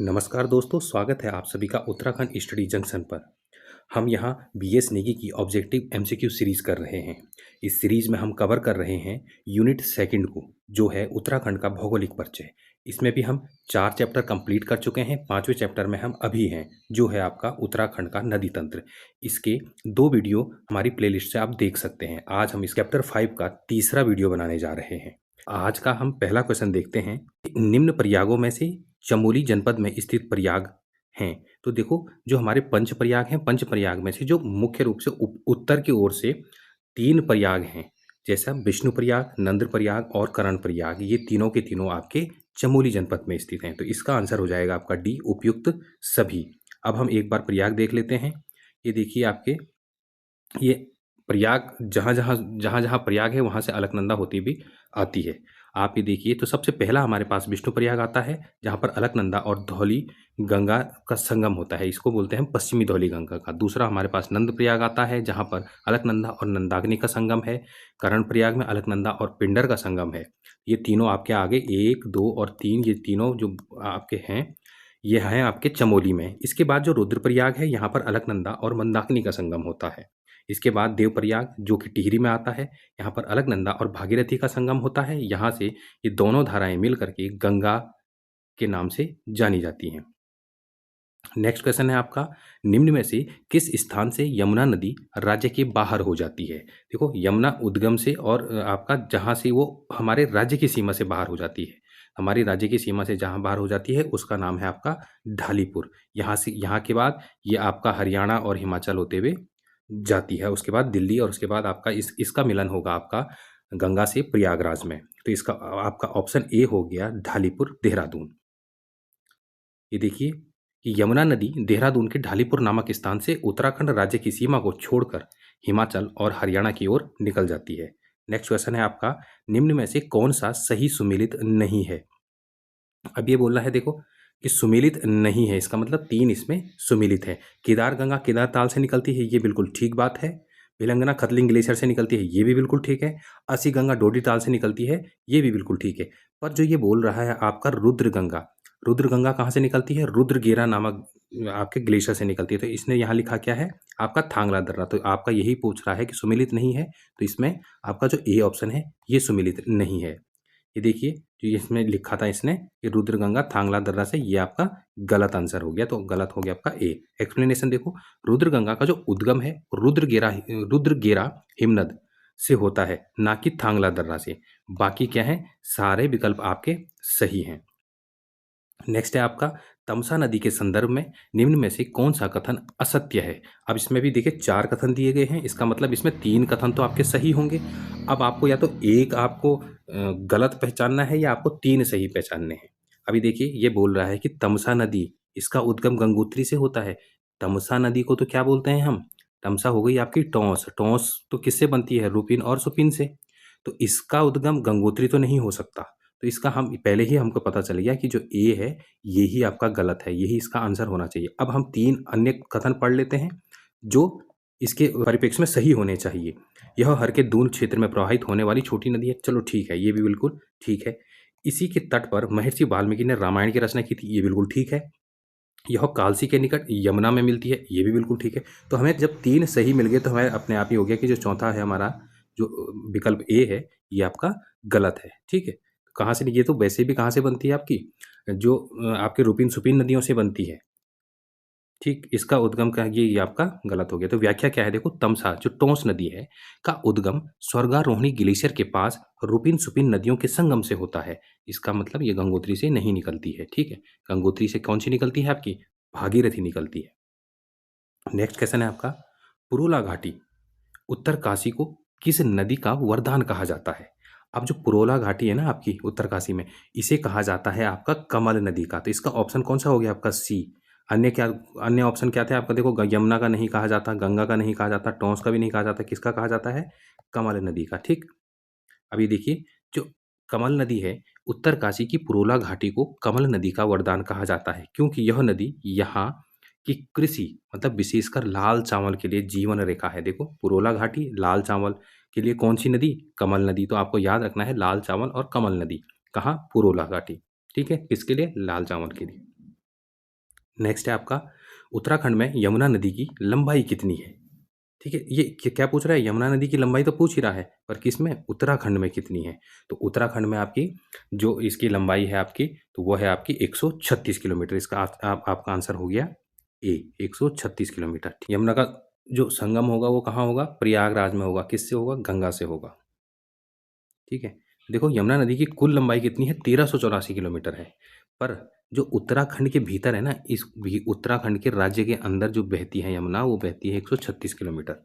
नमस्कार दोस्तों, स्वागत है आप सभी का उत्तराखंड स्टडी जंक्शन पर। हम यहाँ बीएस नेगी की ऑब्जेक्टिव एमसीक्यू सीरीज़ कर रहे हैं। इस सीरीज़ में हम कवर कर रहे हैं यूनिट सेकंड को, जो है उत्तराखंड का भौगोलिक परिचय। इसमें भी हम 4 चैप्टर कंप्लीट कर चुके हैं, 5वें चैप्टर में हम अभी हैं, जो है आपका उत्तराखंड का नदी तंत्र। इसके 2 वीडियो हमारी प्लेलिस्ट से आप देख सकते हैं। आज हम इस चैप्टर 5 का तीसरा वीडियो बनाने जा रहे हैं। आज का हम पहला क्वेश्चन देखते हैं। निम्न प्रयागों में से चमोली जनपद में स्थित प्रयाग हैं। तो देखो, जो हमारे पंच प्रयाग हैं, पंच प्रयाग में से जो मुख्य रूप से उत्तर की ओर से 3 प्रयाग हैं, जैसा विष्णु प्रयाग, नंद प्रयाग और करण प्रयाग, ये तीनों के तीनों आपके चमोली जनपद में स्थित हैं। तो इसका आंसर हो जाएगा आपका डी, उपयुक्त सभी। अब हम एक बार प्रयाग देख लेते हैं। ये देखिए आपके, ये प्रयाग जहाँ-जहाँ प्रयाग है, वहाँ से अलकनंदा होती भी आती है। आप ये देखिए, तो सबसे पहला हमारे पास विष्णु प्रयाग आता है, जहाँ पर अलकनंदा और धौली गंगा का संगम होता है। इसको बोलते हैं पश्चिमी धौली गंगा का। दूसरा हमारे पास नंद प्रयाग आता है, जहाँ पर अलकनंदा और नंदाग्नि का संगम है। करण प्रयाग में अलकनंदा और पिंडर का संगम है। ये तीनों आपके आगे 1, 2 और 3, ये तीनों जो आपके हैं, ये हैं आपके चमोली में। इसके बाद जो रुद्रप्रयाग है, यहाँ पर अलकनंदा और मंदाकिनी का संगम होता है। इसके बाद देवप्रयाग, जो कि टिहरी में आता है, यहाँ पर अलकनंदा और भागीरथी का संगम होता है। यहाँ से ये दोनों धाराएं मिल करके गंगा के नाम से जानी जाती हैं। नेक्स्ट क्वेश्चन है आपका, निम्न में से किस स्थान से यमुना नदी राज्य के बाहर हो जाती है? देखो, यमुना उद्गम से और आपका जहाँ से वो हमारे राज्य की सीमा से बाहर हो जाती है। हमारी राज्य की सीमा से जहाँ बाहर हो जाती है, उसका नाम है आपका ढालीपुर। यहाँ से, यहाँ के बाद ये आपका हरियाणा और हिमाचल होते हुए जाती है। उसके बाद दिल्ली, और उसके बाद आपका इसका मिलन होगा आपका गंगा से प्रयागराज में। तो इसका आपका ऑप्शन ए हो गया, ढालीपुर, देहरादून। ये देखिए कि यमुना नदी देहरादून के ढालीपुर नामक स्थान से उत्तराखंड राज्य की सीमा को छोड़कर हिमाचल और हरियाणा की ओर निकल जाती है। नेक्स्ट क्वेश्चन है आपका, निम्न में से कौन सा सही सुमेलित नहीं है? अब ये बोल रहा है, देखो, कि सुमेलित नहीं है, इसका मतलब 3 इसमें सुमेलित है। केदार गंगा केदार ताल से निकलती है, ये बिल्कुल ठीक बात है। भिलंगना खतलिंग ग्लेशियर से निकलती है, ये भी बिल्कुल ठीक है। अस्सी गंगा डोडी ताल से निकलती है, ये भी बिल्कुल ठीक है। पर जो ये बोल रहा है आपका रुद्र गंगा कहाँ से निकलती है? रुद्रगेरा नामक आपके ग्लेशियर से निकलती है। तो इसने यहाँ लिखा क्या है? आपका थांगला दर्रा। तो आपका यही पूछ रहा है कि सुमेलित नहीं है, तो इसमें आपका जो ए ऑप्शन है, ये सुमेलित नहीं है। ये देखिए, जो इसमें लिखा था इसने कि रुद्रगंगा थांगला दर्रा से, ये आपका गलत आंसर हो गया। तो गलत हो गया आपका ए। एक्सप्लेनेशन देखो, रुद्रगंगा का जो उद्गम है रुद्रगेरा हिमनद से होता है, ना कि थांगला दर्रा से। बाकी क्या है, सारे विकल्प आपके सही हैं। नेक्स्ट है आपका, तमसा नदी के संदर्भ में निम्न में से कौन सा कथन असत्य है? अब इसमें भी देखिए 4 कथन दिए गए हैं, इसका मतलब इसमें 3 कथन तो आपके सही होंगे। अब आपको या तो एक आपको गलत पहचानना है, या आपको 3 सही पहचानने हैं। अभी देखिए, ये बोल रहा है कि तमसा नदी, इसका उद्गम गंगोत्री से होता है। तमसा नदी को तो क्या बोलते हैं हम? तमसा हो गई आपकी टॉस। टॉस तो किससे बनती है? रूपिन और सुपिन से। तो इसका उद्गम गंगोत्री तो नहीं हो सकता। तो इसका हम पहले ही हमको पता चल गया कि जो ए है, ये ही आपका गलत है, यही इसका आंसर होना चाहिए। अब हम 3 अन्य कथन पढ़ लेते हैं, जो इसके परिप्रेक्ष्य में सही होने चाहिए। यह हर के दून क्षेत्र में प्रवाहित होने वाली छोटी नदी है। चलो ठीक है, ये भी बिल्कुल ठीक है। इसी के तट पर महर्षि वाल्मीकि ने रामायण की रचना की थी, ये बिल्कुल ठीक है। यह कालसी के निकट यमुना में मिलती है, ये भी बिल्कुल ठीक है। तो हमें जब 3 सही मिल गए, तो हमें अपने आप ही हो गया कि जो चौथा है हमारा, जो विकल्प ए है, ये आपका गलत है। ठीक है? कहाँ से? ये तो वैसे भी कहाँ से बनती है आपकी, जो आपके रूपिन-सुपिन नदियों से बनती है। ठीक, इसका उद्गम का ये आपका गलत हो गया। तो व्याख्या क्या है देखो, तमसा जो टोंस नदी है का उद्गम स्वर्गारोहिणी ग्लेशियर के पास रूपिन-सुपिन नदियों के संगम से होता है। इसका मतलब ये गंगोत्री से नहीं निकलती है। ठीक है? गंगोत्री से कौन सी निकलती है आपकी? भागीरथी निकलती है। नेक्स्ट क्वेश्चन है आपका, पुरोला घाटी उत्तरकाशी को किस नदी का वरदान कहा जाता है? अब जो पुरोला घाटी है ना आपकी उत्तरकाशी में, इसे कहा जाता है आपका कमल नदी का। तो इसका ऑप्शन कौन सा हो गया आपका? सी। अन्य क्या, अन्य ऑप्शन क्या थे आपका? देखो, यमुना का नहीं कहा जाता, गंगा का नहीं कहा जाता, टॉन्स का भी नहीं कहा जाता, किसका कहा जाता है? कमल नदी का। ठीक। अभी देखिए, जो कमल नदी है, उत्तरकाशी की पुरोला घाटी को कमल नदी का वरदान कहा जाता है, क्योंकि यह नदी यहाँ की कृषि, मतलब विशेषकर लाल चावल के लिए जीवन रेखा है। देखो, पुरोला घाटी लाल चावल के लिए कौन सी नदी? कमल नदी। तो आपको याद रखना है, लाल चावल और कमल नदी कहाँ? पुरोला घाटी। ठीक है? किसके लिए? लाल चावल के लिए। नेक्स्ट है आपका उत्तराखंड में यमुना नदी की लंबाई कितनी है? ठीक है, ये क्या पूछ रहा है? यमुना नदी की लंबाई तो पूछ ही रहा है, पर किसमें? उत्तराखंड में कितनी है? तो उत्तराखंड में आपकी जो इसकी लंबाई है आपकी, तो वो है आपकी 136 किलोमीटर। इसका आपका आंसर हो गया ए, 136 किलोमीटर। यमुना का जो संगम होगा वो कहाँ होगा? प्रयागराज में होगा। किससे होगा? गंगा से होगा। ठीक है, देखो यमुना नदी की कुल लंबाई कितनी है? 1384 किलोमीटर है, पर जो उत्तराखंड के भीतर है ना, इस भी उत्तराखंड के राज्य के अंदर जो बहती है यमुना, वो बहती है 136 किलोमीटर।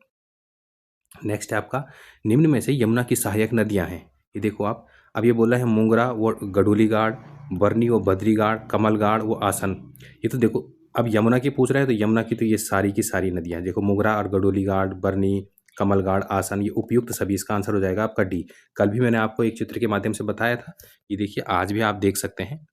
नेक्स्ट है आपका निम्न में से यमुना की सहायक नदियां हैं। ये देखो आप, अब ये बोला है मुंगरा वो गडोली गाड़, बरनी वो बद्री गाड़, कमल गाड़ वो आसन। ये तो देखो, अब यमुना की पूछ रहा है तो यमुना की तो ये सारी की सारी नदियां देखो, मुंगरा और गडोली गाड़, बरनी, कमल गाड़, आसन, ये उपयुक्त सभी। इसका आंसर हो जाएगा आपका डी। कल भी मैंने आपको एक चित्र के माध्यम से बताया था। ये देखिए, आज भी आप देख सकते हैं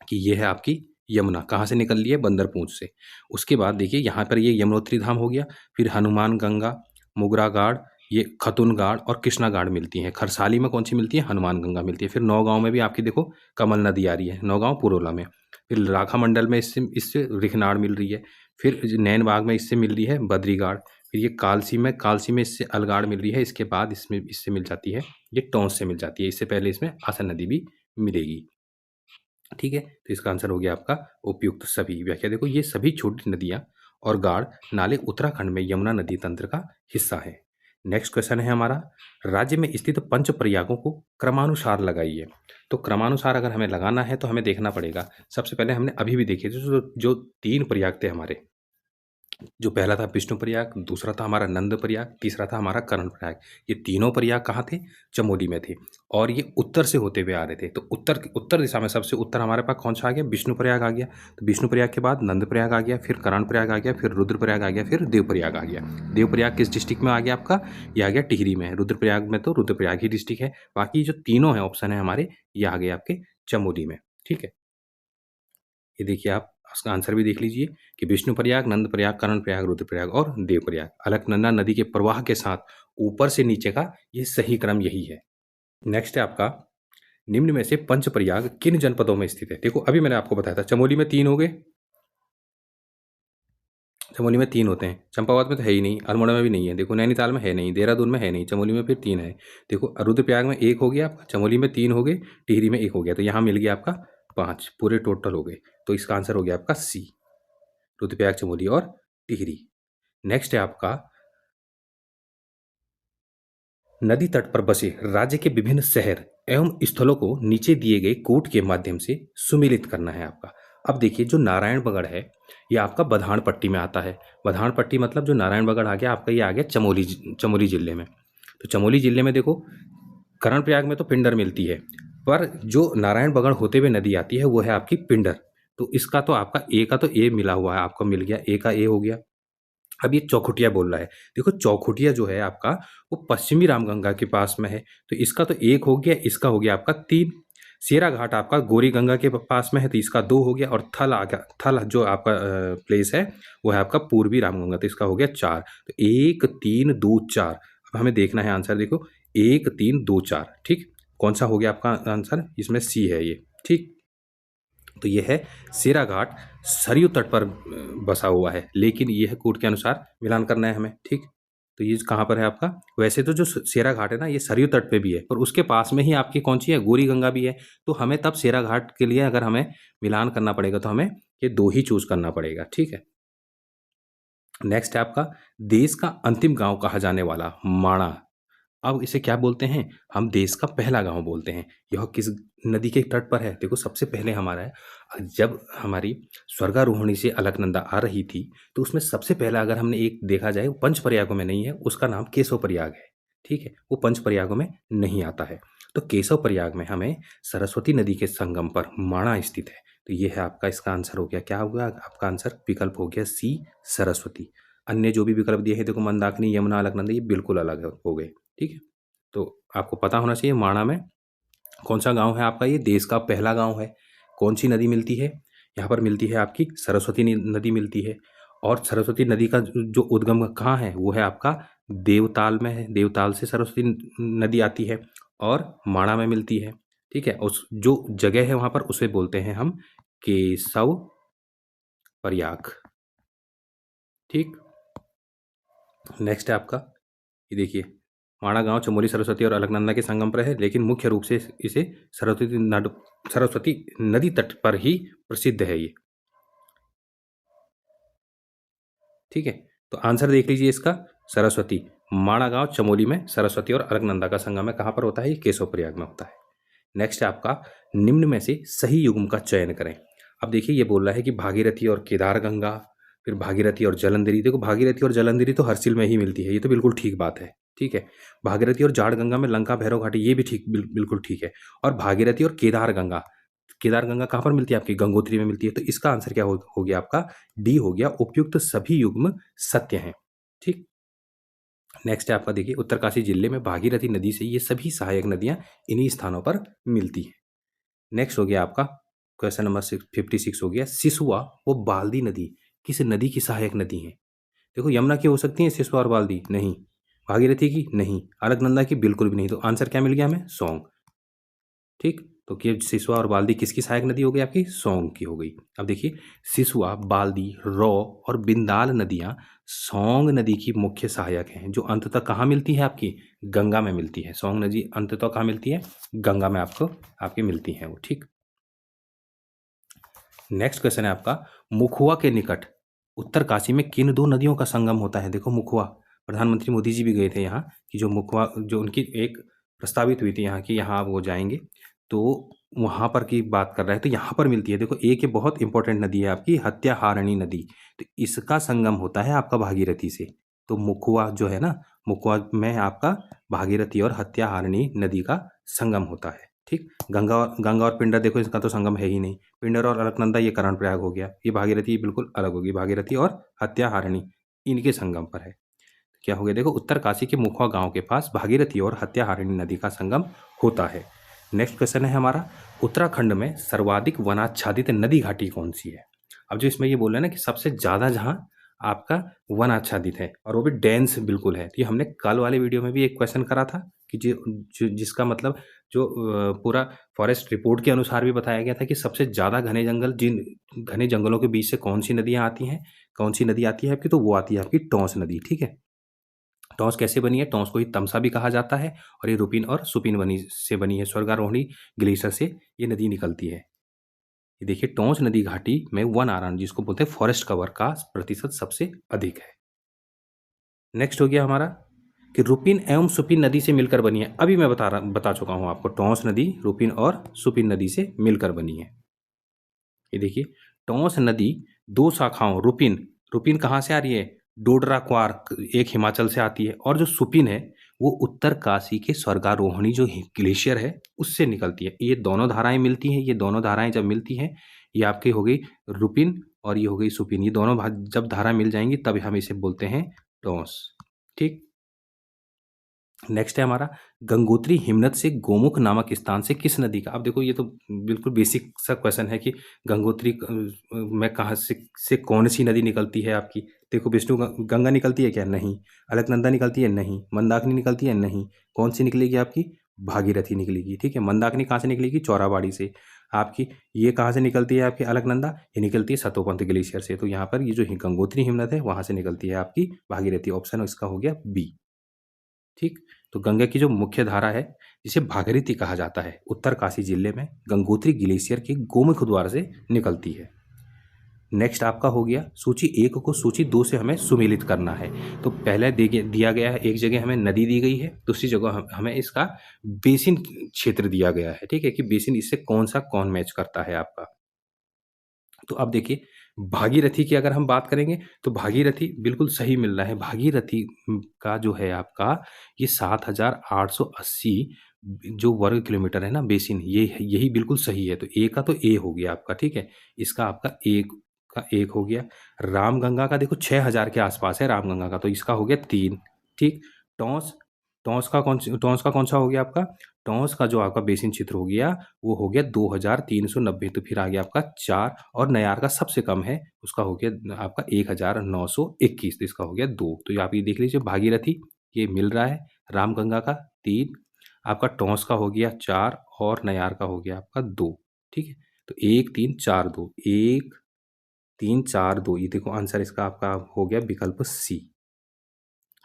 कि ये है आपकी यमुना। कहाँ से निकल रही है? बंदरपूंछ से। उसके बाद देखिए यहाँ पर ये यमुनोत्री धाम हो गया, फिर हनुमान गंगा, मुगरा गाड़, ये खतुन गाड़ और कृष्णा गाड़ मिलती हैं। खरसाली में कौन सी मिलती है? हनुमान गंगा मिलती है। फिर नौगांव में भी आपकी देखो कमल नदी आ रही है, नौगांव पुरोला में। फिर राखा मंडल में इससे इससे रिखनाड़ मिल रही है। फिर नैनबाग में इससे मिल रही है बद्री गाड़। फिर ये कालसी में इससे अलगाड़ मिल रही है। इसके बाद इसमें इससे मिल जाती है, ये टोंस से मिल जाती है। इससे पहले इसमें आसन नदी भी मिलेगी। ठीक है, तो इसका आंसर हो गया आपका उपयुक्त सभी। व्याख्या देखो, ये सभी छोटी नदियाँ और गाढ़ नाले उत्तराखंड में यमुना नदी तंत्र का हिस्सा है। नेक्स्ट क्वेश्चन है हमारा, राज्य में स्थित पंच प्रयागों को क्रमानुसार लगाइए। तो क्रमानुसार अगर हमें लगाना है तो हमें देखना पड़ेगा, सबसे पहले हमने अभी भी देखे जो 3 प्रयाग थे हमारे। जो पहला था विष्णु प्रयाग, दूसरा था हमारा नंद प्रयाग, तीसरा था हमारा कर्ण प्रयाग। ये तीनों प्रयाग कहाँ थे? चमोली में थे, और ये उत्तर से होते हुए आ रहे थे। तो उत्तर दिशा में सबसे उत्तर हमारे पास कौन सा आ गया? विष्णु प्रयाग आ गया। तो विष्णु प्रयाग के बाद नंद प्रयाग आ गया, फिर कर्ण प्रयाग आ गया, फिर रुद्र प्रयाग आ गया, फिर देव प्रयाग आ गया। देव प्रयाग किस डिस्ट्रिक्ट में आ गया आपका? ये आ गया टिहरी में। रुद्र प्रयाग में तो रुद्र प्रयाग ही डिस्ट्रिक्ट है। बाकी जो तीनों है ऑप्शन है हमारे, ये आ गए आपके चमोली में। ठीक है, ये देखिए आप उसका आंसर भी देख लीजिए कि विष्णु प्रयाग, नंद प्रयाग, कर्ण प्रयाग, रुद्र प्रयाग और देव प्रयाग अलकनंदा नदी के प्रवाह के साथ ऊपर से नीचे का ये सही क्रम यही है। नेक्स्ट है आपका, निम्न में से पंच प्रयाग किन जनपदों में स्थित है? देखो अभी मैंने आपको बताया था चमोली में 3 हो गए, चमोली में 3 होते हैं, चंपावत में तो है ही नहीं, अल्मोड़ा में भी नहीं है, देखो नैनीताल में है नहीं, देहरादून में है नहीं, चमोली में फिर 3 है। देखो रुद्रप्रयाग में 1 हो गया आपका, चमोली में 3 हो गए, टिहरी में 1 हो गया, तो यहाँ मिल गया आपका 5, पूरे टोटल हो गए। तो इसका आंसर हो गया आपका सी, रुद्रप्रयाग, चमोली और टिहरी। नेक्स्ट है आपका, नदी तट पर बसे राज्य के विभिन्न शहर एवं स्थलों को नीचे दिए गए कोट के माध्यम से सुमेलित करना है आपका। अब देखिए जो नारायणबगड़ है, ये आपका बधान पट्टी में आता है। बधान पट्टी मतलब जो नारायणबगड़ आ गया आपका, ये आ गया चमोली जिले में। तो चमोली जिले में देखो, कर्णप्रयाग में तो पिंडर मिलती है, पर जो नारायणबगड़ होते हुए नदी आती है वो है आपकी पिंडर। तो इसका तो आपका ए का तो ए मिला हुआ है, आपको मिल गया, ए का ए हो गया। अब ये चौखुटिया बोल रहा है, देखो चौखुटिया जो है आपका, वो पश्चिमी रामगंगा के पास में है, तो इसका तो 1 हो गया, इसका हो गया आपका 3। सेरा घाट आपका गौरी गंगा के पास में है, तो इसका 2 हो गया, और थल आ गया, थल जो आपका प्लेस है वो है आपका पूर्वी रामगंगा, तो इसका हो गया 4। तो 1 3 2 4। अब हमें देखना है आंसर, देखो 1 3 2 4, ठीक, कौन सा हो गया आपका आंसर? इसमें सी है ये, ठीक। तो ये है सेरा घाट, सरयू तट पर बसा हुआ है, लेकिन यह कोड के अनुसार मिलान करना है हमें, ठीक। तो ये कहाँ पर है आपका? वैसे तो जो सेरा घाट है ना, ये सरयू तट पे भी है, पर उसके पास में ही आपकी कौन सी है? गौरी गंगा भी है। तो हमें तब सेरा घाट के लिए अगर हमें मिलान करना पड़ेगा तो हमें ये 2 ही चूज करना पड़ेगा, ठीक है। नेक्स्ट है आपका, देश का अंतिम गांव कहा जाने वाला माणा, अब इसे क्या बोलते हैं? हम देश का पहला गाँव बोलते हैं। यह किस नदी के तट पर है? देखो सबसे पहले हमारा है, जब हमारी स्वर्गारोहिणी से अलकनंदा आ रही थी, तो उसमें सबसे पहला अगर हमने एक देखा जाए, वो पंच प्रयागों में नहीं है, उसका नाम केशव प्रयाग है, ठीक है? वो पंच प्रयागों में नहीं आता है। तो केशव प्रयाग में हमें सरस्वती नदी के संगम पर माणा स्थित है। तो ये है आपका, इसका आंसर हो गया, क्या होगा आपका आंसर? विकल्प हो गया सी, सरस्वती। अन्य जो भी विकल्प दिए हैं, देखो मंदाकिनी, यमुना, अलकनंदा, ये बिल्कुल अलग हो गए, ठीक है। तो आपको पता होना चाहिए माणा में कौन सा गांव है आपका, ये देश का पहला गांव है। कौन सी नदी मिलती है यहाँ पर? मिलती है आपकी सरस्वती नदी मिलती है, और सरस्वती नदी का जो उद्गम कहाँ है वो है आपका देवताल में है, देवताल से सरस्वती नदी आती है और माणा में मिलती है, ठीक है। उस जो जगह है वहाँ पर उसे बोलते हैं हम केशव प्रयाग। ठीक। नेक्स्ट है आपका, ये देखिए, माणा गांव चमोली सरस्वती और अलकनंदा के संगम पर है, लेकिन मुख्य रूप से इसे सरस्वती नदी तट पर ही प्रसिद्ध है ये। ठीक है, तो आंसर देख लीजिए इसका, सरस्वती। माणा गांव चमोली में सरस्वती और अलकनंदा का संगम है, कहाँ पर होता है? ये केशव प्रयाग में होता है। नेक्स्ट है आपका, निम्न में से सही युग्म का चयन करें। अब देखिए, ये बोल रहा है कि भागीरथी और केदार गंगा, फिर भागीरथी और जलंधरी। देखो, भागीरथी और जलंधरी तो हरसिल में ही मिलती है, ये तो बिल्कुल ठीक बात है। ठीक है, भागीरथी और जाड़ गंगा में लंका भैरव घाटी, ये भी ठीक, बिल्कुल ठीक है। और भागीरथी और केदार गंगा, केदार गंगा कहाँ पर मिलती है? आपकी गंगोत्री में मिलती है। तो इसका आंसर क्या हो गया आपका? डी हो गया, उपयुक्त सभी युग्म सत्य हैं। ठीक। नेक्स्ट है आपका, देखिए, उत्तरकाशी जिले में भागीरथी नदी से ये सभी सहायक नदियां इन्हीं स्थानों पर मिलती हैं। नेक्स्ट हो गया आपका क्वेश्चन नंबर 56 हो गया, सिसुआ व बाल्दी नदी किस नदी की सहायक नदी है? देखो, यमुना की हो सकती है सिसुआ और बाल्दी? नहीं। भागीरथी की? नहीं। अलकनंदा की? बिल्कुल भी नहीं। तो आंसर क्या मिल गया हमें? सौंग। ठीक, तो कि सिसुआ और बाल्दी किसकी सहायक नदी हो गई? आपकी सौंग की हो गई। अब देखिए, सिसुआ, बाल्दी, रौ और बिंदाल नदियां सौंग नदी की मुख्य सहायक हैं, जो अंततः कहाँ मिलती है? आपकी गंगा में मिलती है। सौंग नदी अंततः कहाँ मिलती है? गंगा में आपको आपकी मिलती है वो। ठीक। नेक्स्ट क्वेश्चन है आपका, मुखुआ के निकट उत्तरकाशी में किन दो नदियों का संगम होता है? देखो, मुखुआ, प्रधानमंत्री मोदी जी भी गए थे यहाँ, कि जो मुखुआ, जो उनकी एक प्रस्तावित हुई थी यहाँ की, यहाँ वो जाएंगे, तो वहाँ पर की बात कर रहे हैं। तो यहाँ पर मिलती है। देखो, एक ये बहुत इंपॉर्टेंट नदी है आपकी, हत्याहारणी नदी। तो इसका संगम होता है आपका भागीरथी से। तो मुखुआ जो है ना, मुखुआ में आपका भागीरथी और हत्याहारणी नदी का संगम होता है। ठीक। गंगा और पिंडर, देखो इसका तो संगम है ही नहीं। पिंडर और अलकनंदा ये कर्णप्रयाग हो गया। ये भागीरथी बिल्कुल अलग होगी, भागीरथी और हत्याहारणी इनके संगम पर है। क्या हो गया? देखो, उत्तरकाशी के मुखवा गांव के पास भागीरथी और हत्याहारणी नदी का संगम होता है। नेक्स्ट क्वेश्चन है हमारा, उत्तराखंड में सर्वाधिक वनाच्छादित नदी घाटी कौन सी है? अब जो इसमें ये बोल रहे हैं ना कि सबसे ज़्यादा जहाँ आपका वन आच्छादित है, और वो भी डेंस बिल्कुल है। तो ये हमने कल वाले वीडियो में भी एक क्वेश्चन करा था कि जिसका मतलब जो पूरा फॉरेस्ट रिपोर्ट के अनुसार भी बताया गया था कि सबसे ज़्यादा घने जंगल, जिन घने जंगलों के बीच से कौन सी नदियाँ आती हैं, कौन सी नदी आती है आपकी? तो वो आती है आपकी टॉन्स नदी। ठीक है, टॉन्स कैसे बनी है? टॉन्स को ही तमसा भी कहा जाता है, और ये रूपिन और सुपिन बनी से बनी है, स्वर्गारोहिणी ग्लेशियर से ये नदी निकलती है। ये देखिए, टॉन्स नदी घाटी में वन आरण्य, जिसको बोलते हैं फॉरेस्ट कवर, का प्रतिशत सबसे अधिक है। नेक्स्ट हो गया हमारा कि रूपिन एवं सुपिन नदी से मिलकर बनी है। अभी मैं बता चुका हूँ आपको, टॉन्स नदी रूपिन और सुपिन नदी से मिलकर बनी है। ये देखिए, टॉन्स नदी दो शाखाओं, रूपिन, रूपिन कहाँ से आ रही है? डोडरा क्वार्क, एक हिमाचल से आती है, और जो सुपिन है वो उत्तरकाशी के स्वर्गारोहिणी जो ग्लेशियर है उससे निकलती है। ये दोनों धाराएं मिलती हैं। ये दोनों धाराएं जब मिलती हैं, ये आपकी हो गई रूपिन और ये हो गई सुपिन। ये दोनों जब धारा मिल जाएंगी तब हम इसे बोलते हैं टॉन्स। ठीक। नेक्स्ट है हमारा, गंगोत्री हिमनद से गोमुख नामक स्थान से किस नदी का? अब देखो, ये तो बिल्कुल बेसिक सा क्वेश्चन है कि गंगोत्री में कहाँ से कौन सी नदी निकलती है आपकी? देखो, विष्णु गंगा निकलती है क्या? नहीं। अलकनंदा निकलती है? नहीं। मंदाकिनी निकलती है? नहीं। कौन सी निकलेगी आपकी? भागीरथी निकलेगी। ठीक है, मंदाकिनी कहाँ से निकलेगी? चौराबाड़ी से। आपकी ये कहाँ से निकलती है आपकी अलकनंदा? ये निकलती है सतोपंथ ग्लेशियर से। तो यहाँ पर ये जो गंगोत्री हिमनद है वहाँ से निकलती है आपकी भागीरथी। ऑप्शन इसका हो गया बी। ठीक। तो गंगा की जो मुख्य धारा है, जिसे भागीरथी कहा जाता है, उत्तरकाशी जिले में गंगोत्री ग्लेशियर के गोमुख द्वार से निकलती है। नेक्स्ट आपका हो गया, सूची 1 को सूची 2 से हमें सुमेलित करना है। तो पहले दिया गया है, एक जगह हमें नदी दी गई है, दूसरी जगह हमें इसका बेसिन क्षेत्र दिया गया है। ठीक है, कि बेसिन इससे कौन मैच करता है आपका। तो अब देखिए, भागीरथी की अगर हम बात करेंगे तो भागीरथी बिल्कुल सही मिल रहा है। भागीरथी का जो है आपका, ये 7,880 जो वर्ग किलोमीटर है ना बेसिन, यही बिल्कुल सही है। तो ए का तो ए हो गया आपका। ठीक है, इसका आपका एक का एक हो गया। रामगंगा का देखो 6,000 के आसपास है रामगंगा का, तो इसका हो गया 3। ठीक। टॉस टॉस का कौन सा हो गया आपका? टॉस का जो आपका बेसिन क्षेत्र हो गया वो हो गया 2,390। तो फिर आ गया आपका 4, और नयार का सबसे कम है, उसका हो गया आपका 1,921। तो इसका हो गया 2। तो ये आप ये देख लीजिए, भागीरथी ये मिल रहा है, रामगंगा का 3, आपका टॉस का हो गया 4, और नयार का हो गया आपका 2। ठीक है, तो 1 3 4 2, 1 3, 4, 2, ये देखो आंसर इसका आपका हो गया विकल्प सी।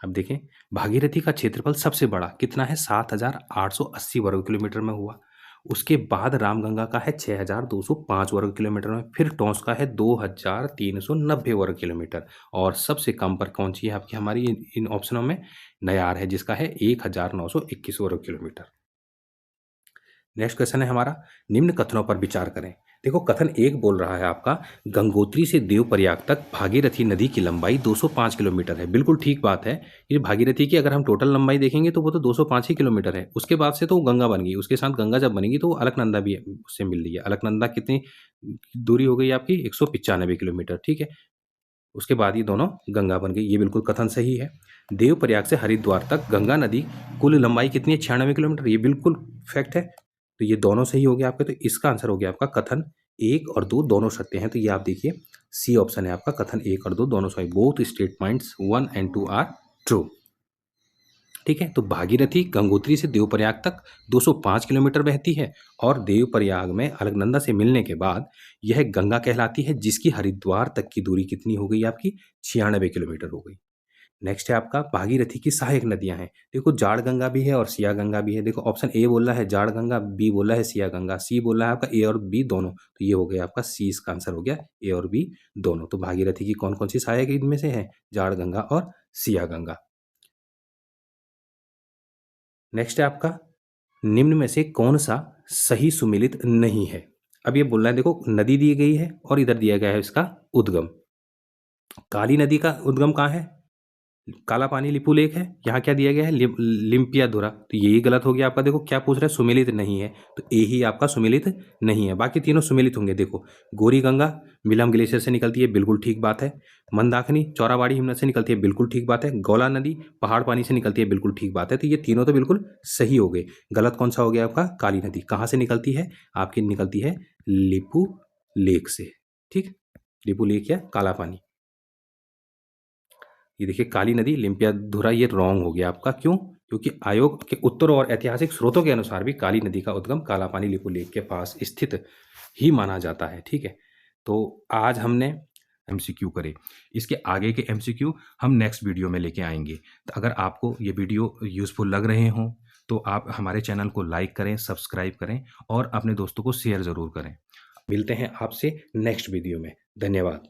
अब देखें, भागीरथी का क्षेत्रफल सबसे बड़ा कितना है? 7,880 वर्ग किलोमीटर में हुआ। उसके बाद रामगंगा का है 6,205 वर्ग किलोमीटर में, फिर टॉस का है 2,390 वर्ग किलोमीटर, और सबसे कम पर कौन सी है आपकी हमारी इन ऑप्शनों में? नयार है, जिसका है 1,921 वर्ग किलोमीटर। नेक्स्ट क्वेश्चन है हमारा, निम्न कथनों पर विचार करें। देखो कथन एक बोल रहा है आपका, गंगोत्री से देवप्रयाग तक भागीरथी नदी की लंबाई 205 किलोमीटर है। बिल्कुल ठीक बात है। ये भागीरथी की अगर हम टोटल लंबाई देखेंगे तो वो तो 205 ही किलोमीटर है। उसके बाद से तो वो गंगा बन गई, उसके साथ गंगा जब बनेगी तो वो अलकनंदा भी उससे मिल रही है। अलकनंदा कितनी दूरी हो गई आपकी? 195 किलोमीटर, ठीक है। उसके बाद ये दोनों गंगा बन गई, ये बिल्कुल कथन सही है। देवप्रयाग से हरिद्वार तक गंगा नदी कुल लंबाई कितनी है? 96 किलोमीटर, ये बिल्कुल फैक्ट है। तो ये दोनों सही हो गया आपके, तो इसका आंसर हो गया आपका कथन 1 और 2 दोनों सत्य हैं। तो ये आप देखिए सी ऑप्शन है आपका, कथन 1 और 2 दोनों सही। Both statements 1 and 2 are true. ठीक है, तो भागीरथी गंगोत्री से देवप्रयाग तक 205 किलोमीटर बहती है, और देवप्रयाग में अलकनंदा से मिलने के बाद यह गंगा कहलाती है, जिसकी हरिद्वार तक की दूरी कितनी हो गई आपकी? 96 किलोमीटर हो गई। नेक्स्ट है आपका, भागीरथी की सहायक नदियां हैं। देखो जाड़ गंगा भी है और सिया गंगा भी है। देखो ऑप्शन ए बोल रहा है जाड़ गंगा, बी बोल रहा है सिया गंगा, सी बोल रहा है आपका ए और बी दोनों। तो ये हो गया आपका सी, इसका आंसर हो गया ए और बी दोनों। तो भागीरथी की कौन कौन सी सहायक इनमें से है? जाड़ गंगा और सिया गंगा। नेक्स्ट है आपका, निम्न में से कौन सा सही सुमेलित नहीं है? अब ये बोल रहा है, देखो नदी दी गई है और इधर दिया गया है इसका उद्गम। काली नदी का उद्गम कहाँ है? काला पानी लिपू लेक है। यहाँ क्या दिया गया है? लिम्पियाधुरा। तो यही गलत हो गया आपका। देखो क्या पूछ रहा है? सुमेलित नहीं है, तो ए ही आपका सुमेलित नहीं है। बाकी तीनों सुमेलित होंगे। देखो गोरी गंगा मिलम ग्लेशियर से निकलती है, बिल्कुल ठीक बात है। मंदाकिनी चौराबाड़ी हिमनद से निकलती है, बिल्कुल ठीक बात है। गौला नदी पहाड़ पानी से निकलती है, बिल्कुल ठीक बात है। तो ये तीनों तो बिल्कुल सही हो गए। गलत कौन सा हो गया आपका? काली नदी। कहाँ से निकलती है आपकी? निकलती है लिपू लेक से, ठीक। लिपू लेक या काला पानी। ये देखिए काली नदी लिम्पियाधुरा, ये रॉन्ग हो गया आपका। क्यों? क्योंकि आयोग के उत्तरों और ऐतिहासिक स्रोतों के अनुसार भी काली नदी का उद्गम काला पानी लिपू लेक के पास स्थित ही माना जाता है, ठीक है। तो आज हमने एमसीक्यू करे, इसके आगे के एमसीक्यू हम नेक्स्ट वीडियो में लेके आएंगे। तो अगर आपको ये वीडियो यूज़फुल लग रहे हों तो आप हमारे चैनल को लाइक करें, सब्सक्राइब करें और अपने दोस्तों को शेयर ज़रूर करें। मिलते हैं आपसे नेक्स्ट वीडियो में। धन्यवाद।